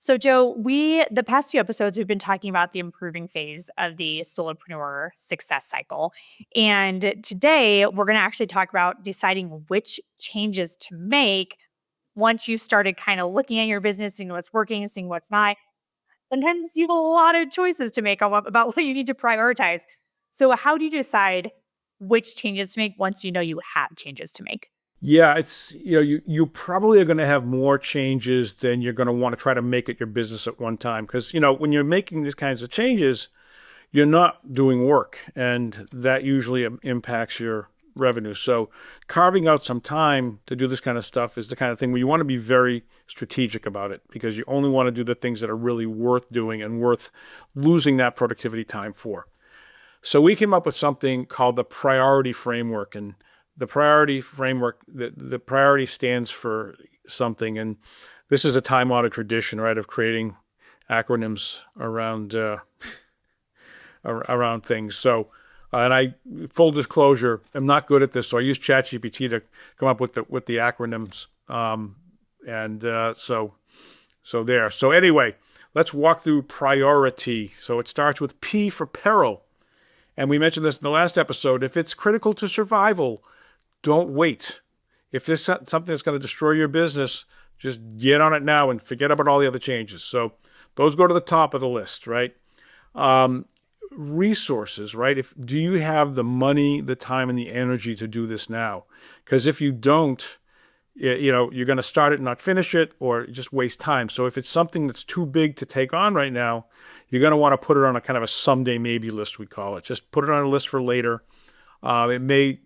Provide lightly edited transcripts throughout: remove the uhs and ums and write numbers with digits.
So, Joe, the past few episodes, we've been talking about the improving phase of the solopreneur success cycle. And today, we're going to actually talk about deciding which changes to make once you started kind of looking at your business, seeing what's working, seeing what's not. Sometimes you have a lot of choices to make about what you need to prioritize. So, how do you decide which changes to make once you know you have changes to make? Yeah, it's you probably are going to have more changes than you're going to want to try to make at your business at one time because when you're making these kinds of changes, you're not doing work, and that usually impacts your revenue. So carving out some time to do this kind of stuff is the kind of thing where you want to be very strategic about it because you only want to do the things that are really worth doing and worth losing that productivity time for. So we came up with something called the priority framework, and the priority framework, the priority stands for something, and this is a time-honored tradition, right, of creating acronyms around things. So, and I, full disclosure, I'm not good at this, so I use ChatGPT to come up with the acronyms, so there. So anyway, let's walk through priority. So it starts with P for peril. And we mentioned this in the last episode. If it's critical to survival, don't wait. If there's something that's going to destroy your business, just get on it now and forget about all the other changes. So those go to the top of the list, right? Resources, right? Do you have the money, the time, and the energy to do this now? Because if you don't, you're going to start it and not finish it, or just waste time. So if it's something that's too big to take on right now, you're going to want to put it on a kind of a someday maybe list, we call it. Just put it on a list for later. It may,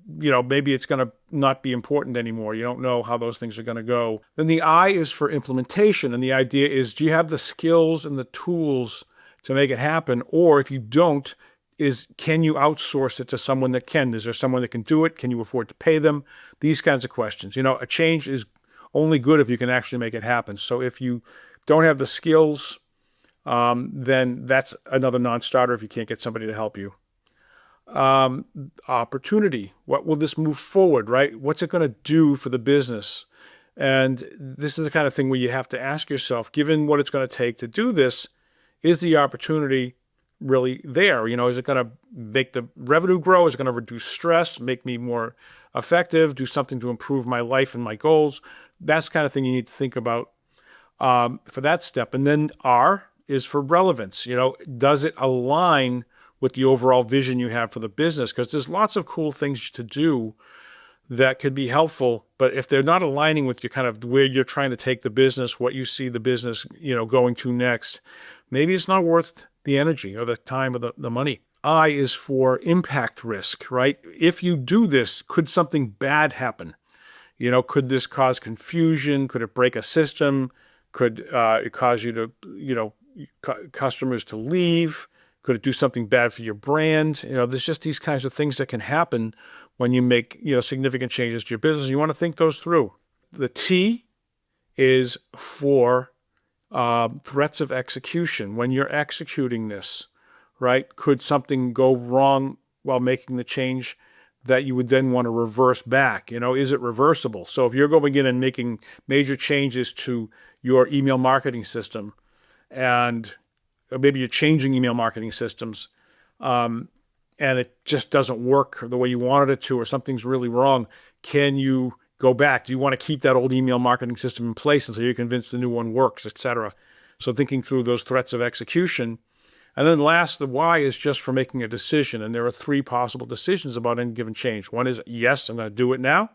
maybe it's going to not be important anymore. You don't know how those things are going to go. Then the I is for implementation. And the idea is, do you have the skills and the tools to make it happen? Or if you don't, can you outsource it to someone that can? Is there someone that can do it? Can you afford to pay them? These kinds of questions. A change is only good if you can actually make it happen. So if you don't have the skills, then that's another non-starter if you can't get somebody to help you. Opportunity. What will this move forward, right? What's it going to do for the business? And this is the kind of thing where you have to ask yourself, given what it's going to take to do this, is the opportunity really there? Is it going to make the revenue grow? Is it going to reduce stress, make me more effective, do something to improve my life and my goals? That's the kind of thing you need to think about for that step. And then R is for relevance. Does it align with the overall vision you have for the business? Because there's lots of cool things to do that could be helpful, but if they're not aligning with you, kind of where you're trying to take the business, what you see the business, going to next, maybe it's not worth the energy or the time or the money. I is for impact risk, right? If you do this, could something bad happen? Could this cause confusion? Could it break a system? Could it cause you to, customers to leave? Could it do something bad for your brand? There's just these kinds of things that can happen when you make, significant changes to your business. You want to think those through. The T is for threats of execution. When you're executing this, right, could something go wrong while making the change that you would then want to reverse back? Is it reversible? So if you're going in and making major changes to your email marketing system, and maybe you're changing email marketing systems, and it just doesn't work the way you wanted it to, or something's really wrong, can you go back? Do you want to keep that old email marketing system in place until you're convinced the new one works, etc.? So thinking through those threats of execution. And then last, the Y is just for making a decision. And there are 3 possible decisions about any given change. One is, yes, I'm going to do it now.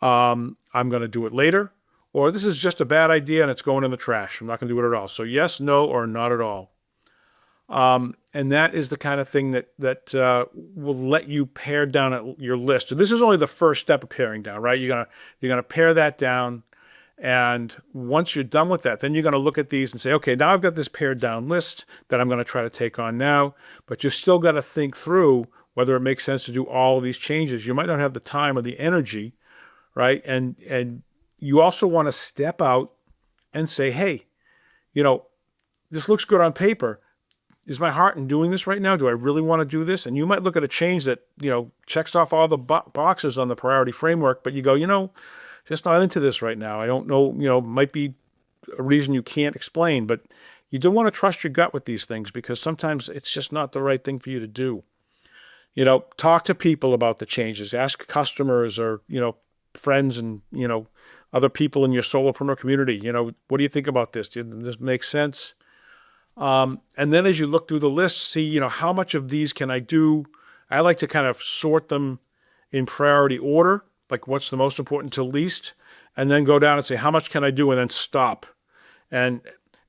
I'm going to do it later. Or this is just a bad idea and it's going in the trash. I'm not going to do it at all. So yes, no, or not at all. And that is the kind of thing that will let you pare down your list. So this is only the first step of paring down, right? You're gonna pare that down, and once you're done with that, then you're gonna look at these and say, okay, now I've got this pared down list that I'm gonna try to take on now. But you've still got to think through whether it makes sense to do all of these changes. You might not have the time or the energy, right? And you also want to step out and say, hey, this looks good on paper. Is my heart in doing this right now? Do I really want to do this? And you might look at a change that, checks off all the boxes on the priority framework, but you go, just not into this right now. I don't know, might be a reason you can't explain, but you do want to trust your gut with these things because sometimes it's just not the right thing for you to do. Talk to people about the changes, ask customers or, friends and, other people in your solopreneur community, what do you think about this? Does this make sense? And then as you look through the list, see, how much of these can I do? I like to kind of sort them in priority order, like what's the most important to least, and then go down and say, how much can I do? And then stop. And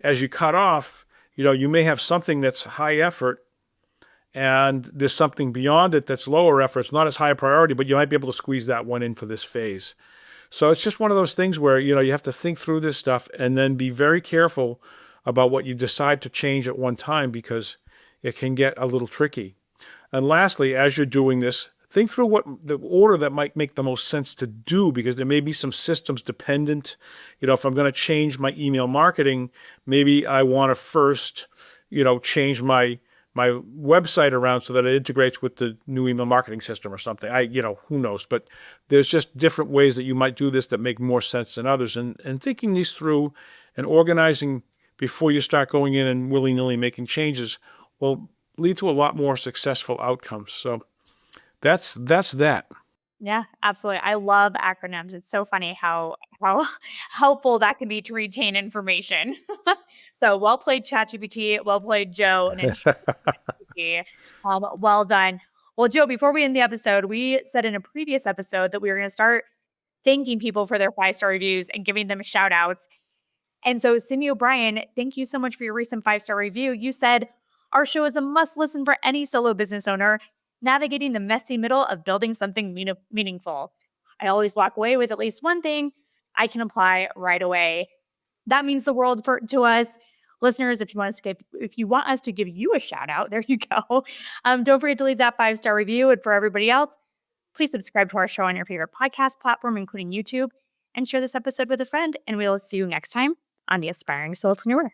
as you cut off, you may have something that's high effort and there's something beyond it that's lower effort. It's not as high a priority, but you might be able to squeeze that one in for this phase. So it's just one of those things where, you have to think through this stuff and then be very careful about what you decide to change at one time because it can get a little tricky. And lastly, as you're doing this, think through what the order that might make the most sense to do because there may be some systems dependent. If I'm going to change my email marketing, maybe I want to first, change my website around so that it integrates with the new email marketing system or something. Who knows? But there's just different ways that you might do this that make more sense than others. And thinking these through and organizing before you start going in and willy-nilly making changes will lead to a lot more successful outcomes. So that's that. Yeah, absolutely. I love acronyms. It's so funny how helpful that can be to retain information. So well played, ChatGPT. Well played, Joe. And ChatGPT. Well done. Well, Joe, before we end the episode, we said in a previous episode that we were going to start thanking people for their 5-star reviews and giving them shout outs. And so, Cindy O'Brien, thank you so much for your recent 5-star review. You said, our show is a must listen for any solo business owner navigating the messy middle of building something meaningful. I always walk away with at least one thing I can apply right away. That means the world to us. Listeners, if you want us to give you a shout out, there you go. Don't forget to leave that 5-star review. And for everybody else, please subscribe to our show on your favorite podcast platform, including YouTube, and share this episode with a friend. And we'll see you next time on the Aspiring Solopreneur.